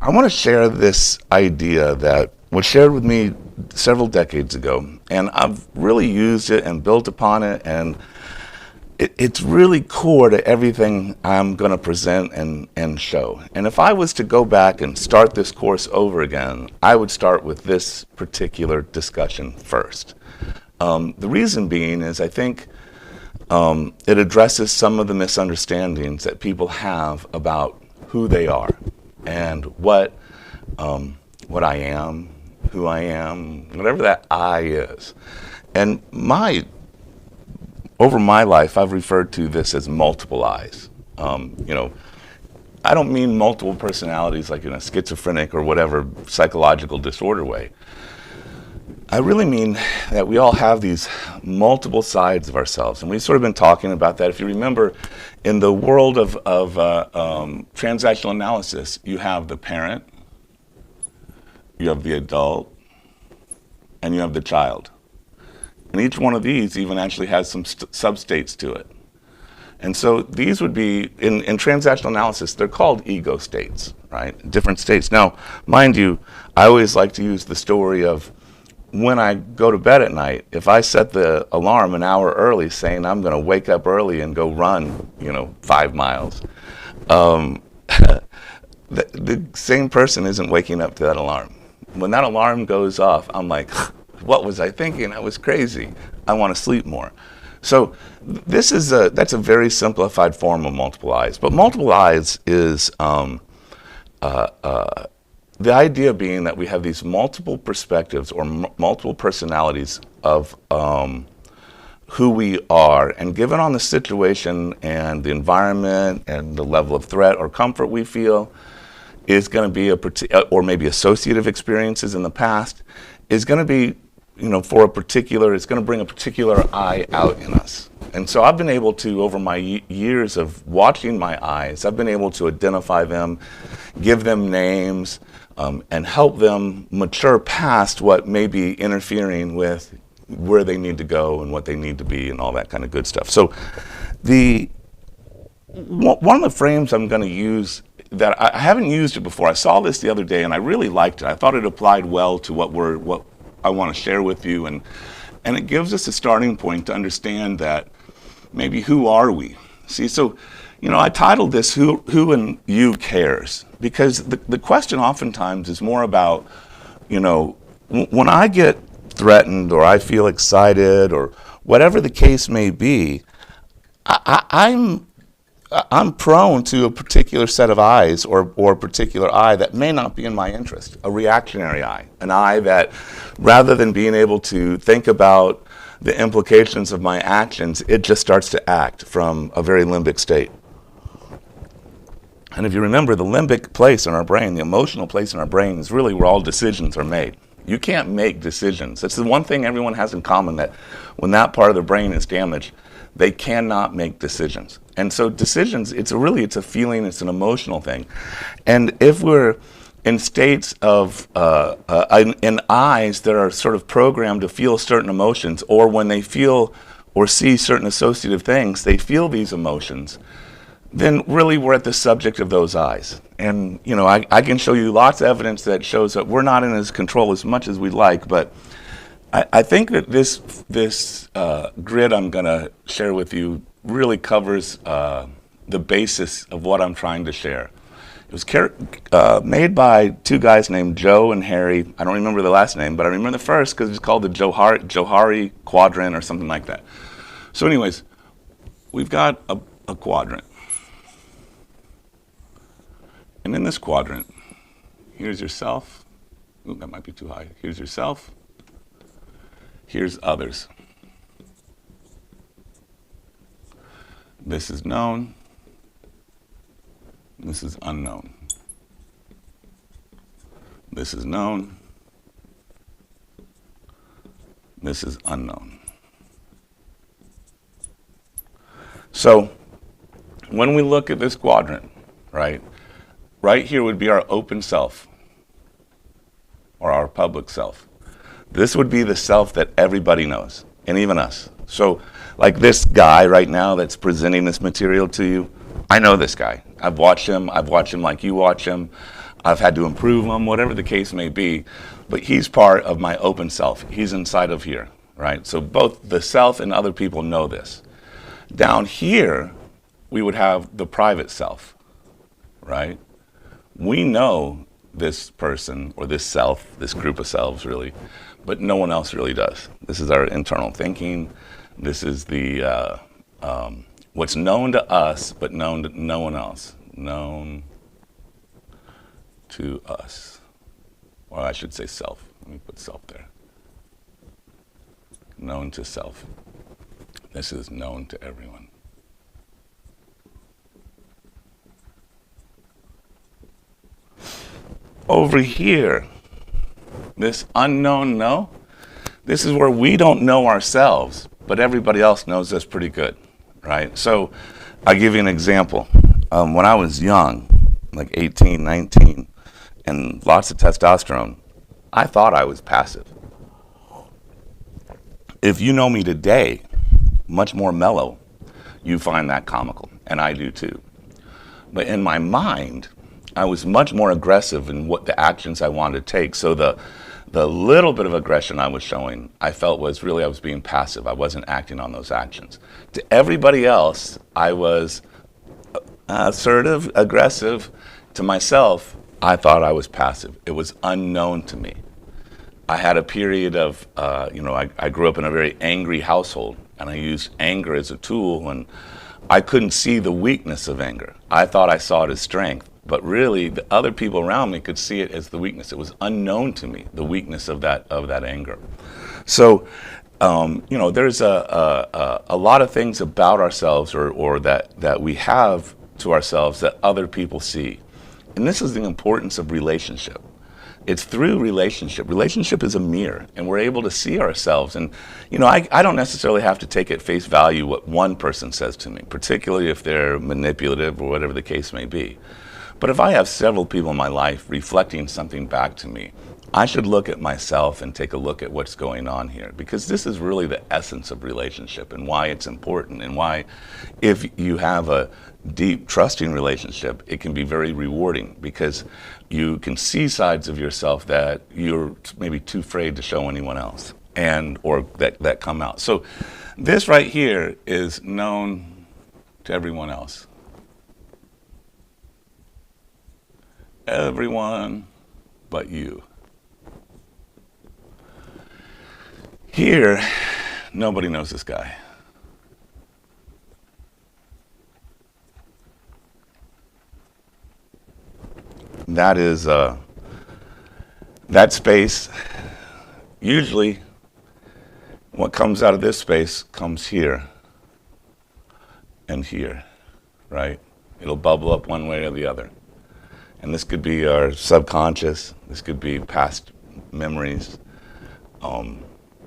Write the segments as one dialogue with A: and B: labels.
A: I want to share this idea that was shared with me several decades ago, and I've really used it and built upon it, and it's really core to everything I'm going to present and show. And if I was to go back and start this course over again, I would start with this particular discussion first. The reason being is I think it addresses some of the misunderstandings that people have about who they are and what I am, who I am, whatever that I is. And over my life, I've referred to this as multiple I's. I don't mean multiple personalities like in a schizophrenic or whatever psychological disorder way. I really mean that we all have these multiple sides of ourselves, and we've sort of been talking about that. If you remember, in the world of transactional analysis, you have the parent, you have the adult, and you have the child. And each one of these even actually has some substates to it. And so these would be, in transactional analysis, they're called ego states, right? Different states. Now, mind you, I always like to use the story of when I go to bed at night, if I set the alarm an hour early saying I'm going to wake up early and go run, 5 miles, the same person isn't waking up to that alarm. When that alarm goes off, I'm like, what was I thinking? I was crazy. I want to sleep more. So that's a very simplified form of multiple I's. But multiple I's is the idea being that we have these multiple perspectives or multiple personalities of who we are, and given on the situation and the environment and the level of threat or comfort we feel, is going to be or maybe associative experiences in the past, is going to be it's going to bring a particular I out in us. And so I've been able to, over my years of watching my eyes, I've been able to identify them, give them names, and help them mature past what may be interfering with where they need to go and what they need to be and all that kind of good stuff. So one of the frames I'm going to use that I haven't used it before, I saw this the other day and I really liked it. I thought it applied well to what I want to share with you, and it gives us a starting point to understand that maybe who are we? See, so I titled this "Who and You Cares," because the question oftentimes is more about when I get threatened or I feel excited or whatever the case may be, I'm prone to a particular set of eyes or a particular eye that may not be in my interest, a reactionary eye, an eye that rather than being able to think about the implications of my actions, it just starts to act from a very limbic state. And if you remember, the limbic place in our brain, the emotional place in our brain, is really where all decisions are made. You can't make decisions. That's the one thing everyone has in common, that when that part of the brain is damaged, they cannot make decisions. And so decisions, it's a feeling, it's an emotional thing. And if we're in states of, in eyes that are sort of programmed to feel certain emotions, or when they feel or see certain associative things, they feel these emotions, then really we're at the subject of those eyes. And I can show you lots of evidence that shows that we're not in his control as much as we'd like, but I think that this grid I'm going to share with you really covers the basis of what I'm trying to share. It was made by two guys named Joe and Harry. I don't remember the last name, but I remember the first because it's called the Johari quadrant or something like that. So anyways, we've got a quadrant. And in this quadrant, here's yourself. Ooh, that might be too high. Here's yourself. Here's others. This is known. This is unknown. This is known. This is unknown. So when we look at this quadrant, right here would be our open self, or our public self. This would be the self that everybody knows, and even us. So like this guy right now that's presenting this material to you, I know this guy. I've watched him like you watch him. I've had to improve him, whatever the case may be. But he's part of my open self. He's inside of here, right? So both the self and other people know this. Down here, we would have the private self, right? We know this person or this self, this group of selves really, but no one else really does. This is our internal thinking. This is the what's known to us, but known to no one else. Known to us. Or I should say self. Let me put self there. Known to self. This is known to everyone. Over here, this unknown no, this is where we don't know ourselves, but everybody else knows us pretty good, right? So I'll give you an example. When I was young, like 18, 19, and lots of testosterone, I thought I was passive. If you know me today, much more mellow, you find that comical, and I do too. But in my mind, I was much more aggressive in what the actions I wanted to take. So the little bit of aggression I was showing, I felt was really I was being passive. I wasn't acting on those actions. To everybody else, I was assertive, aggressive. To myself, I thought I was passive. It was unknown to me. I had a period of, I grew up in a very angry household, and I used anger as a tool, and I couldn't see the weakness of anger. I thought I saw it as strength. But really, the other people around me could see it as the weakness. It was unknown to me, the weakness of that anger. So, there's a lot of things about ourselves or that we have to ourselves that other people see. And this is the importance of relationship. It's through relationship. Relationship is a mirror, and we're able to see ourselves. And, I don't necessarily have to take at face value what one person says to me, particularly if they're manipulative or whatever the case may be. But if I have several people in my life reflecting something back to me, I should look at myself and take a look at what's going on here, because this is really the essence of relationship and why it's important, and why if you have a deep trusting relationship, it can be very rewarding, because you can see sides of yourself that you're maybe too afraid to show anyone else, or that come out. So this right here is known to everyone else. Everyone but you. Here, nobody knows this guy. That is, that space, usually what comes out of this space comes here and here, right? It'll bubble up one way or the other. And this could be our subconscious, this could be past memories,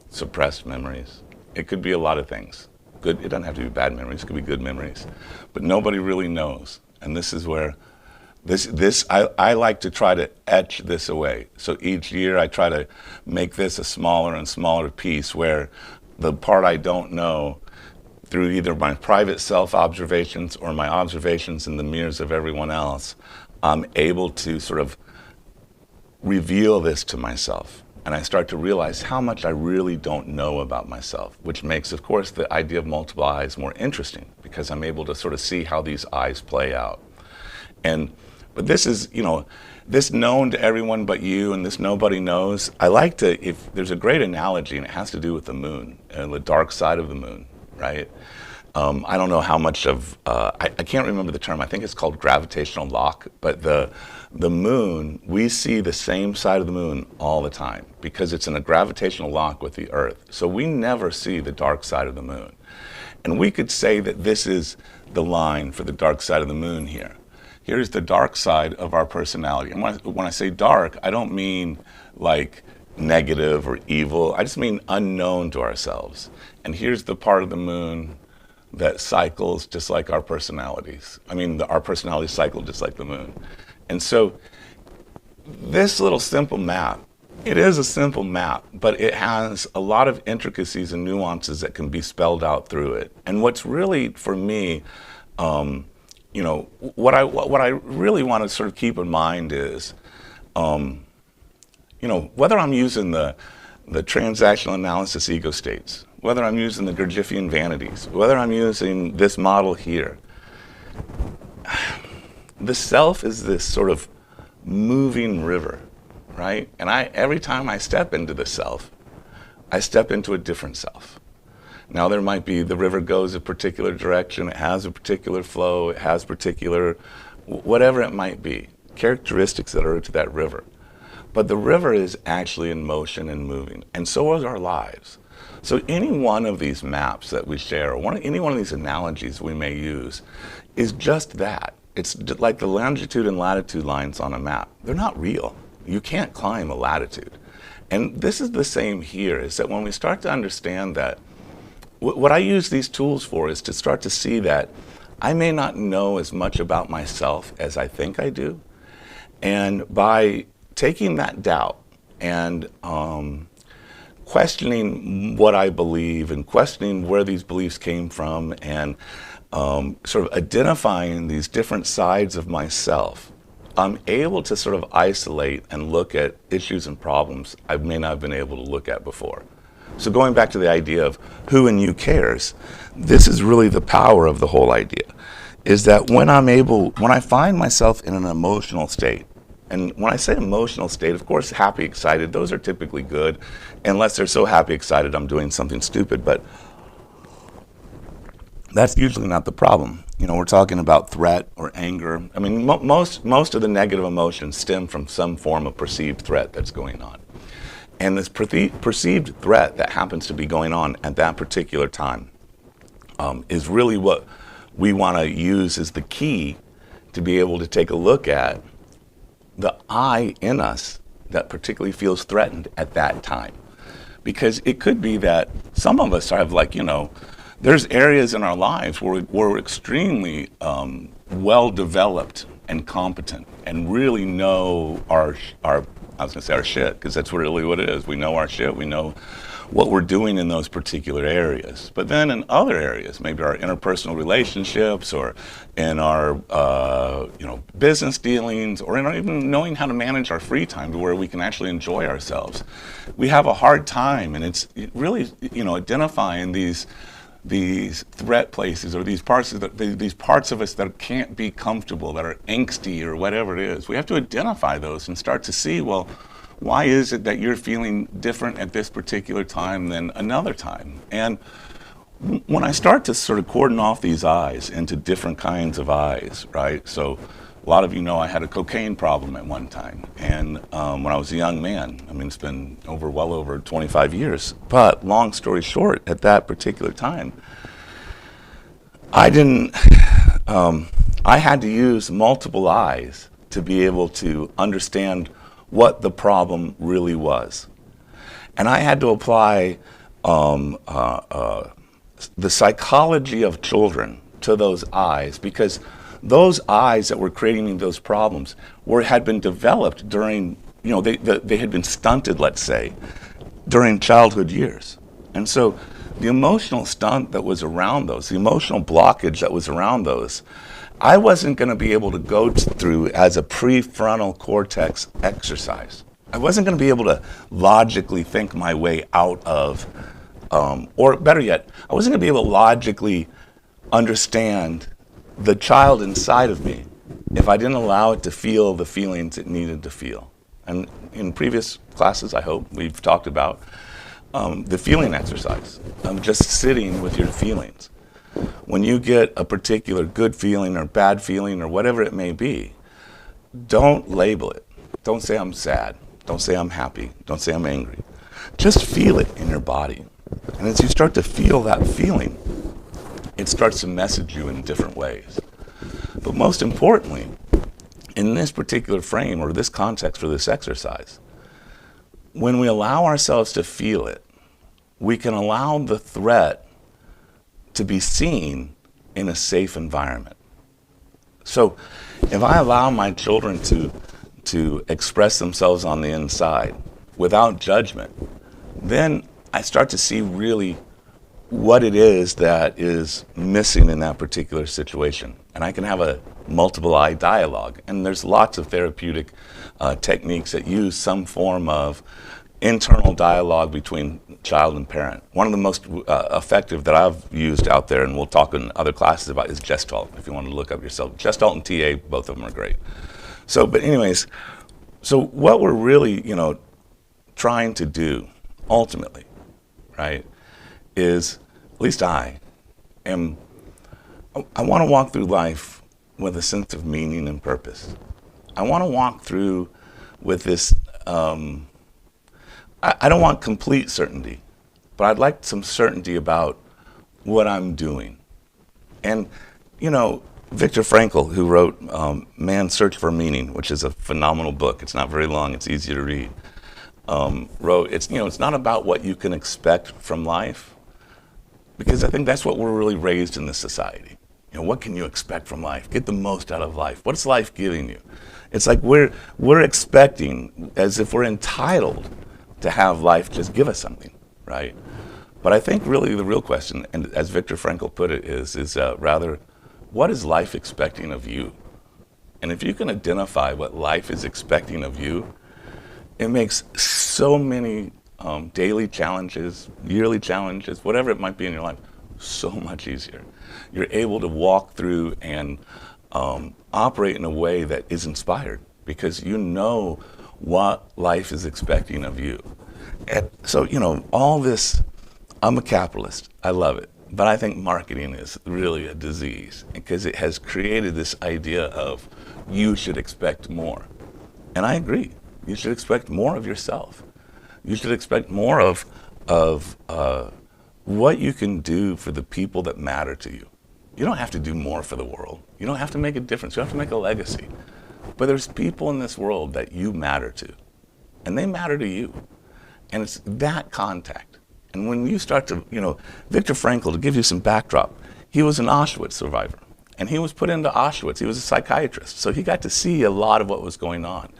A: suppressed memories. It could be a lot of things. Good, it doesn't have to be bad memories, it could be good memories. But nobody really knows. And this is where, I like to try to etch this away. So each year I try to make this a smaller and smaller piece where the part I don't know, through either my private self-observations or my observations in the mirrors of everyone else, I'm able to sort of reveal this to myself. And I start to realize how much I really don't know about myself, which makes, of course, the idea of multiple eyes more interesting, because I'm able to sort of see how these eyes play out. But this is, this known to everyone but you, and this nobody knows. I like to, if there's a great analogy, and it has to do with the moon and the dark side of the moon, right? I don't know how much of, I can't remember the term, I think it's called gravitational lock, but the moon, we see the same side of the moon all the time because it's in a gravitational lock with the Earth. So we never see the dark side of the moon. And we could say that this is the line for the dark side of the moon here. Here's the dark side of our personality. And when I say dark, I don't mean like negative or evil, I just mean unknown to ourselves. And here's the part of the moon that cycles just like our personalities. Our personalities cycle just like the moon. And so this little simple map, it is a simple map, but it has a lot of intricacies and nuances that can be spelled out through it. And what's really, for me, what I really want to sort of keep in mind is, whether I'm using the transactional analysis ego states, whether I'm using the Gurdjieffian vanities, whether I'm using this model here, the self is this sort of moving river, right? And every time I step into the self, I step into a different self. Now there might be, the river goes a particular direction, it has a particular flow, it has particular, whatever it might be, characteristics that are to that river. But the river is actually in motion and moving, and so are our lives. So any one of these maps that we share, or any one of these analogies we may use, is just that. It's like the longitude and latitude lines on a map. They're not real. You can't climb a latitude. And this is the same here, is that when we start to understand that, what I use these tools for is to start to see that I may not know as much about myself as I think I do. And by taking that doubt and questioning what I believe and questioning where these beliefs came from and sort of identifying these different sides of myself, I'm able to sort of isolate and look at issues and problems I may not have been able to look at before. So going back to the idea of who in you cares, this is really the power of the whole idea, is that when I find myself in an emotional state, and when I say emotional state, of course, happy, excited, those are typically good, unless they're so happy, excited, I'm doing something stupid, but that's usually not the problem. We're talking about threat or anger. I mean, most of the negative emotions stem from some form of perceived threat that's going on. And this perceived threat that happens to be going on at that particular time is really what we want to use as the key to be able to take a look at the I in us that particularly feels threatened at that time. Because it could be that some of us have there's areas in our lives where we're extremely well developed and competent and really know our shit, because that's really what it is. We know our shit, we know what we're doing in those particular areas. But then in other areas, maybe our interpersonal relationships or in our business dealings, or in even knowing how to manage our free time to where we can actually enjoy ourselves, we have a hard time. And it's really identifying these threat places, or these parts of us that can't be comfortable, that are angsty or whatever it is. We have to identify those and start to see, well, why is it that you're feeling different at this particular time than another time? And when I start to sort of cordon off these eyes into different kinds of eyes, right? So a lot of you know I had a cocaine problem at one time. And when I was a young man, I mean, it's been well over 25 years. But long story short, at that particular time, I had to use multiple eyes to be able to understand what the problem really was. And I had to apply the psychology of children to those eyes, because those eyes that were creating those problems had been developed during, they had been stunted, let's say, during childhood years. And so the emotional stunt that was around those, the emotional blockage that was around those, I wasn't going to be able to go through as a prefrontal cortex exercise. I wasn't going to be able to logically think my way out of, or better yet, I wasn't going to be able to logically understand the child inside of me if I didn't allow it to feel the feelings it needed to feel. And in previous classes, I hope, we've talked about the feeling exercise, just sitting with your feelings. When you get a particular good feeling or bad feeling or whatever it may be, don't label it. Don't say I'm sad. Don't say I'm happy. Don't say I'm angry. Just feel it in your body. And as you start to feel that feeling, it starts to message you in different ways. But most importantly, in this particular frame or this context for this exercise, when we allow ourselves to feel it, we can allow the threat to be seen in a safe environment. So if I allow my children to express themselves on the inside without judgment, then I start to see really what it is that is missing in that particular situation. And I can have a multiple eye dialogue. And there's lots of therapeutic techniques that use some form of internal dialogue between child and parent. One of the most effective that I've used out there, and we'll talk in other classes about, is Gestalt, if you want to look up yourself. Gestalt and TA, both of them are great. So, but anyways, so what we're really, trying to do ultimately, right, is, at least I want to walk through life with a sense of meaning and purpose. I want to walk through with this, I don't want complete certainty, but I'd like some certainty about what I'm doing. And, Viktor Frankl, who wrote Man's Search for Meaning, which is a phenomenal book. It's not very long, it's easy to read. Wrote, it's not about what you can expect from life, because I think that's what we're really raised in this society. What can you expect from life? Get the most out of life. What's life giving you? It's like we're expecting, as if we're entitled to have life just give us something, right? But I think really the real question, and as Viktor Frankl put it, is rather, what is life expecting of you? And if you can identify what life is expecting of you, it makes so many daily challenges, yearly challenges, whatever it might be in your life, so much easier. You're able to walk through and operate in a way that is inspired, because you know what life is expecting of you. And so, all this, I'm a capitalist, I love it, but I think marketing is really a disease, because it has created this idea of you should expect more. And I agree. You should expect more of yourself. You should expect more of what you can do for the people that matter to you. You don't have to do more for the world. You don't have to make a difference. You don't have to make a legacy. But there's people in this world that you matter to, and they matter to you. And it's that contact. And when you start to, Viktor Frankl, to give you some backdrop, he was an Auschwitz survivor. And he was put into Auschwitz. He was a psychiatrist. So he got to see a lot of what was going on.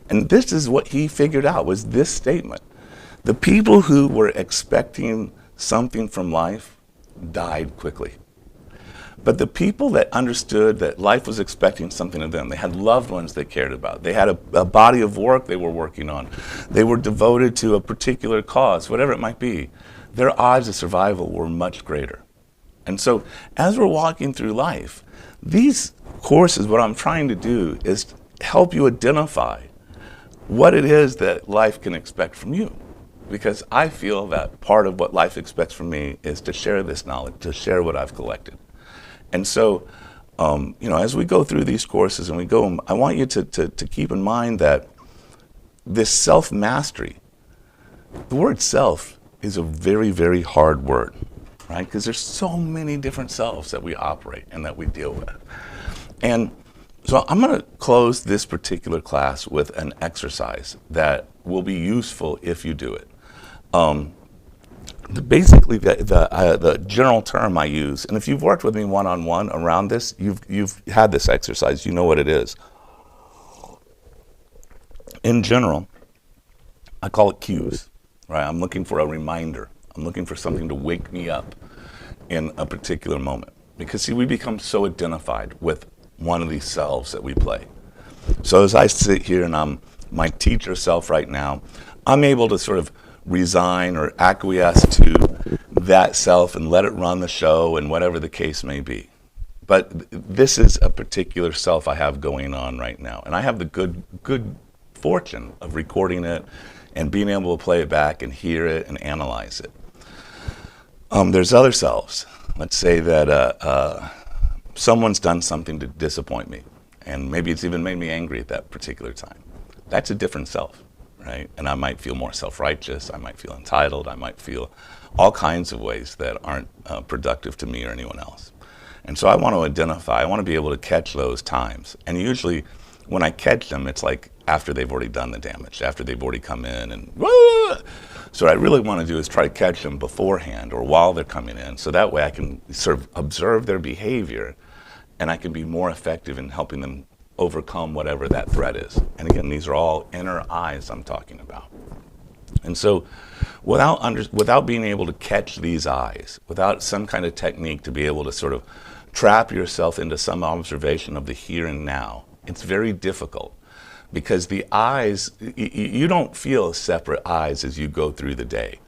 A: And this is what he figured out, was this statement. The people who were expecting something from life died quickly. But the people that understood that life was expecting something of them, they had loved ones they cared about, they had a body of work they were working on, they were devoted to a particular cause, whatever it might be, their odds of survival were much greater. And so as we're walking through life, these courses, what I'm trying to do is help you identify what it is that life can expect from you. Because I feel that part of what life expects from me is to share this knowledge, to share what I've collected. And so, as we go through these courses and we go, I want you to keep in mind that this self-mastery, the word self is a very, very hard word, right? Because there's so many different selves that we operate and that we deal with. And so I'm going to close this particular class with an exercise that will be useful if you do it. Basically, the general term I use, and if you've worked with me one-on-one around this, you've had this exercise, you know what it is. In general, I call it cues, right? I'm looking for a reminder. I'm looking for something to wake me up in a particular moment. Because see, we become so identified with one of these selves that we play. So as I sit here and I'm my teacher self right now, I'm able to sort of resign or acquiesce to that self and let it run the show and whatever the case may be. But this is a particular self I have going on right now. And I have the good fortune of recording it and being able to play it back and hear it and analyze it. There's other selves. Let's say that someone's done something to disappoint me, and maybe it's even made me angry at that particular time. That's a different self, right? And I might feel more self-righteous, I might feel entitled, I might feel all kinds of ways that aren't productive to me or anyone else. And so I want to identify, I want to be able to catch those times. And usually when I catch them, it's like after they've already done the damage, after they've already come in and so what I really want to do is try to catch them beforehand or while they're coming in, so that way I can sort of observe their behavior and I can be more effective in helping them overcome whatever that threat is. And again, these are all inner eyes I'm talking about. And so without being able to catch these eyes, without some kind of technique to be able to sort of trap yourself into some observation of the here and now, it's very difficult. Because the eyes, you don't feel separate eyes as you go through the day.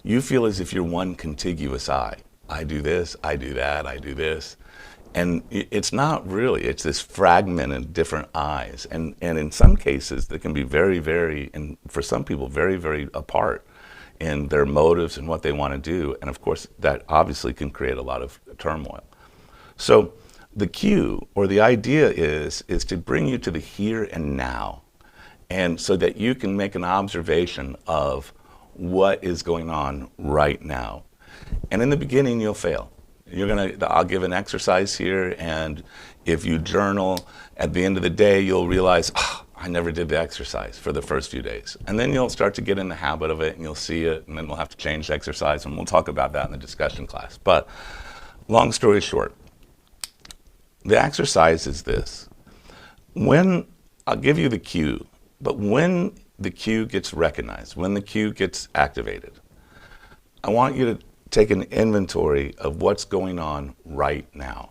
A: You feel as if you're one contiguous eye. I do this, I do that, I do this. And it's not really, it's this fragmented different eyes. And in some cases, they can be very, very, and for some people, very, very apart in their motives and what they want to do. And of course, that obviously can create a lot of turmoil. So the cue, or the idea is to bring you to the here and now. And so that you can make an observation of what is going on right now. And in the beginning, you'll fail. I'll give an exercise here, and if you journal, at the end of the day, you'll realize, I never did the exercise for the first few days. And then you'll start to get in the habit of it, and you'll see it, and then we'll have to change the exercise, and we'll talk about that in the discussion class. But long story short, the exercise is this. I'll give you the cue, but when the cue gets recognized, when the cue gets activated, I want you to take an inventory of what's going on right now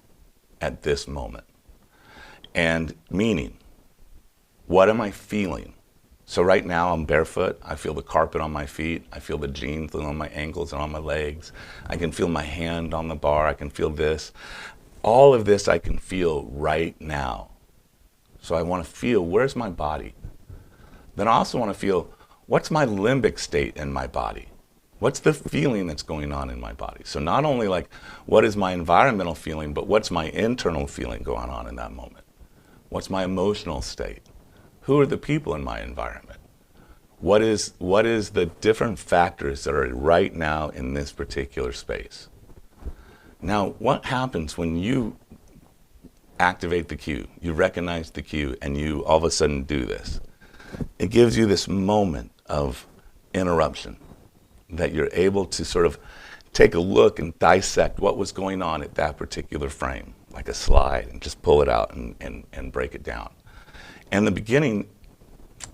A: at this moment. And meaning, what am I feeling? So right now I'm barefoot. I feel the carpet on my feet. I feel the jeans on my ankles and on my legs. I can feel my hand on the bar. I can feel this. All of this I can feel right now. So I want to feel, where's my body? Then I also want to feel, what's my limbic state in my body? What's the feeling that's going on in my body? So not only like, what is my environmental feeling, but what's my internal feeling going on in that moment? What's my emotional state? Who are the people in my environment? What is the different factors that are right now in this particular space? Now, what happens when you activate the cue, you recognize the cue, and you all of a sudden do this? It gives you this moment of interruption that you're able to sort of take a look and dissect what was going on at that particular frame, like a slide, and just pull it out and break it down. And in the beginning,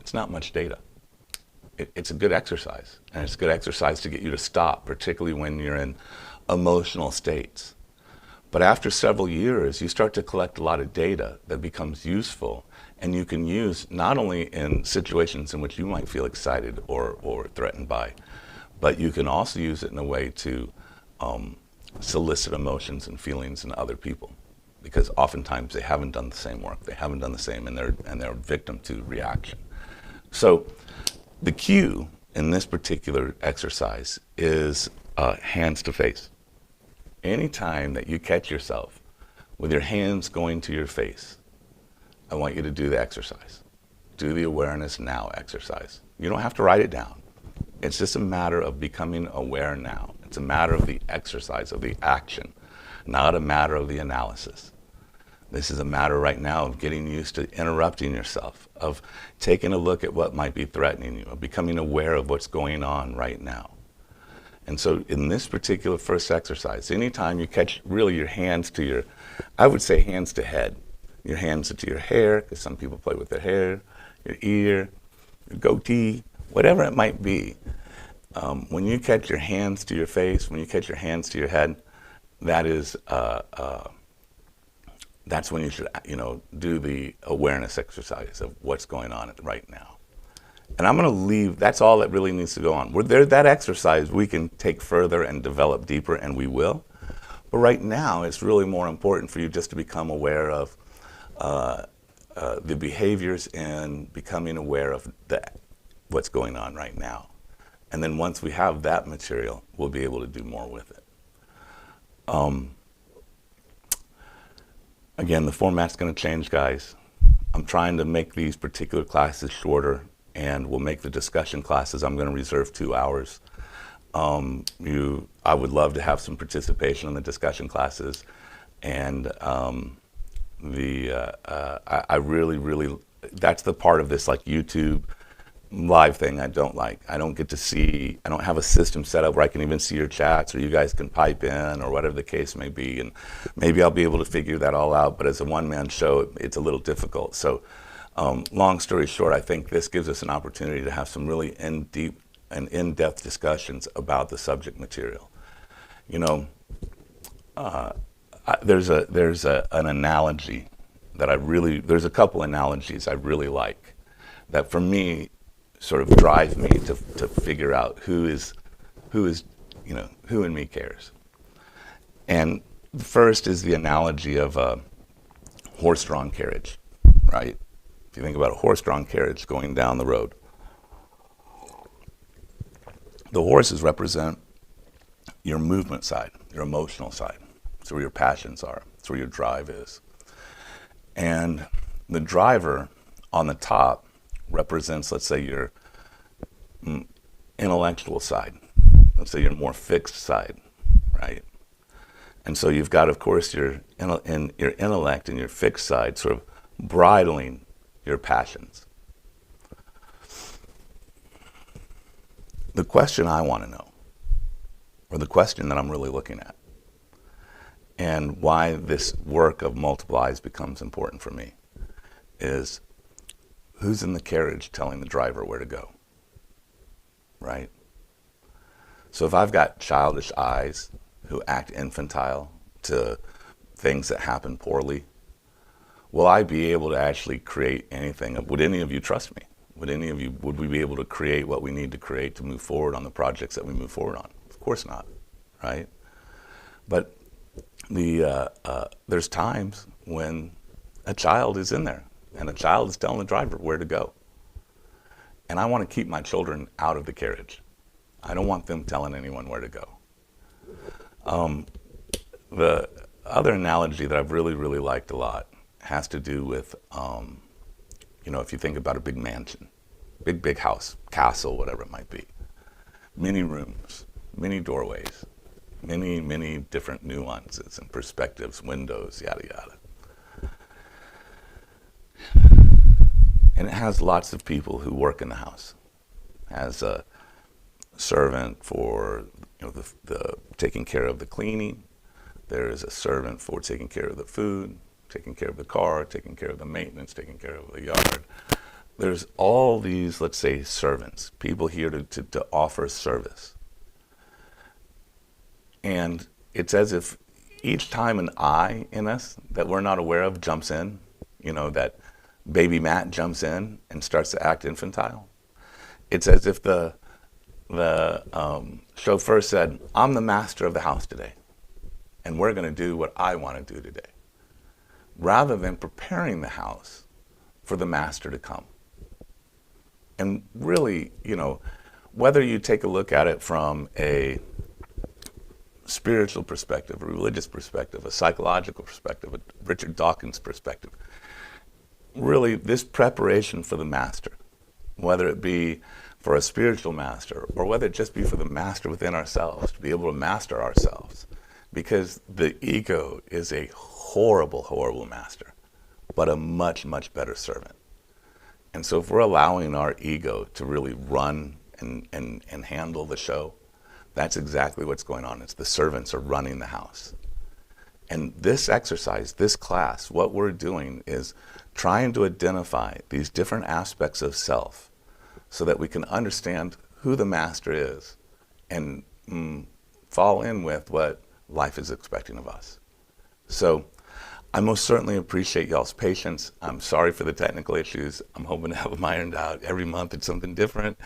A: it's not much data. It's a good exercise, and it's a good exercise to get you to stop, particularly when you're in emotional states. But after several years, you start to collect a lot of data that becomes useful, and you can use not only in situations in which you might feel excited or threatened by, but you can also use it in a way to solicit emotions and feelings in other people, because oftentimes they haven't done the same work, they haven't done the same, and they're victim to reaction. So the cue in this particular exercise is hands to face. Anytime that you catch yourself with your hands going to your face, I want you to do the exercise. Do the awareness now exercise. You don't have to write it down. It's just a matter of becoming aware now. It's a matter of the exercise, of the action, not a matter of the analysis. This is a matter right now of getting used to interrupting yourself, of taking a look at what might be threatening you, of becoming aware of what's going on right now. And so in this particular first exercise, anytime you catch really your hands to your, I would say hands to head, your hands to your hair, because some people play with their hair, your ear, your goatee, whatever it might be. When you catch your hands to your face, when you catch your hands to your head, that is, that's when you should, do the awareness exercise of what's going on right now. And I'm going to leave, that's all that really needs to go on. That exercise we can take further and develop deeper, and we will. But right now, it's really more important for you just to become aware of the behaviors and becoming aware of what's going on right now. And then once we have that material, we'll be able to do more with it. Again, the format's going to change, guys. I'm trying to make these particular classes shorter, and we'll make the discussion classes, I'm going to reserve 2 hours. I would love to have some participation in the discussion classes, and I really, that's the part of this like YouTube live thing I don't like. I don't get to see, I don't have a system set up where I can even see your chats, or you guys can pipe in, or whatever the case may be, and maybe I'll be able to figure that all out, but as a one-man show, it's a little difficult. So long story short, I think this gives us an opportunity to have some really in-deep and in-depth discussions about the subject material. You know, there's an analogy that there's a couple analogies I really like that for me sort of drive me to figure out who in me cares. And the first is the analogy of a horse-drawn carriage, right? If you think about a horse-drawn carriage going down the road, the horses represent your movement side, your emotional side. It's where your passions are. It's where your drive is. And the driver on the top represents, let's say, your intellectual side. Let's say your more fixed side, right? And so you've got, of course, your intellect and your fixed side sort of bridling your passions. The question I want to know, or the question that I'm really looking at, and why this work of multiplies becomes important for me, is who's in the carriage telling the driver where to go, right? So if I've got childish eyes who act infantile to things that happen poorly, will I be able to actually create anything? Would any of you trust me? Would we be able to create what we need to create to move forward on the projects that we move forward on? Of course not, right? But there's times when a child is in there and a child is telling the driver where to go. And I want to keep my children out of the carriage. I don't want them telling anyone where to go. The other analogy that I've really, really liked a lot has to do with, if you think about a big mansion, big house, castle, whatever it might be, many rooms, many doorways, many different nuances and perspectives, windows, yada, yada. And it has lots of people who work in the house. It has a servant for the taking care of the cleaning. There is a servant for taking care of the food, taking care of the car, taking care of the maintenance, taking care of the yard. There's all these, let's say, servants, people here to offer service. And it's as if each time an I in us that we're not aware of jumps in, that baby Matt jumps in and starts to act infantile. It's as if the chauffeur said, I'm the master of the house today, and we're going to do what I want to do today, rather than preparing the house for the master to come. And really, whether you take a look at it from a spiritual perspective, a religious perspective, a psychological perspective, a Richard Dawkins perspective, really this preparation for the master, whether it be for a spiritual master or whether it just be for the master within ourselves, to be able to master ourselves, because the ego is a horrible, horrible master, but a much, much better servant. And so if we're allowing our ego to really run and handle the show, that's exactly what's going on. It's the servants are running the house. And this exercise, this class, what we're doing is trying to identify these different aspects of self so that we can understand who the master is and fall in with what life is expecting of us. So I most certainly appreciate y'all's patience. I'm sorry for the technical issues. I'm hoping to have them ironed out. Every month it's something different.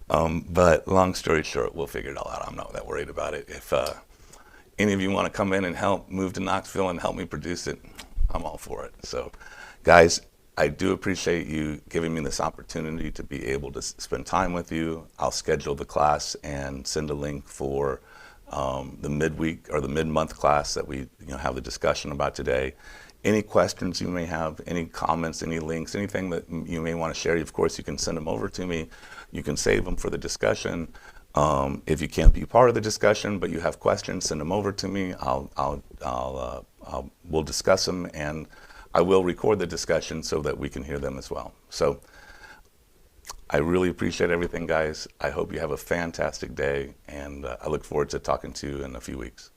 A: But long story short, we'll figure it all out. I'm not that worried about it. If any of you want to come in and help move to Knoxville and help me produce it, I'm all for it. So guys, I do appreciate you giving me this opportunity to be able to spend time with you. I'll schedule the class and send a link for the midweek or the mid-month class that we have the discussion about today. Any questions you may have, any comments, any links, anything that you may want to share, of course you can send them over to me. You can save them for the discussion. If you can't be part of the discussion but you have questions, send them over to me. We'll discuss them, and I will record the discussion so that we can hear them as well. So I really appreciate everything, guys. I hope you have a fantastic day, and I look forward to talking to you in a few weeks.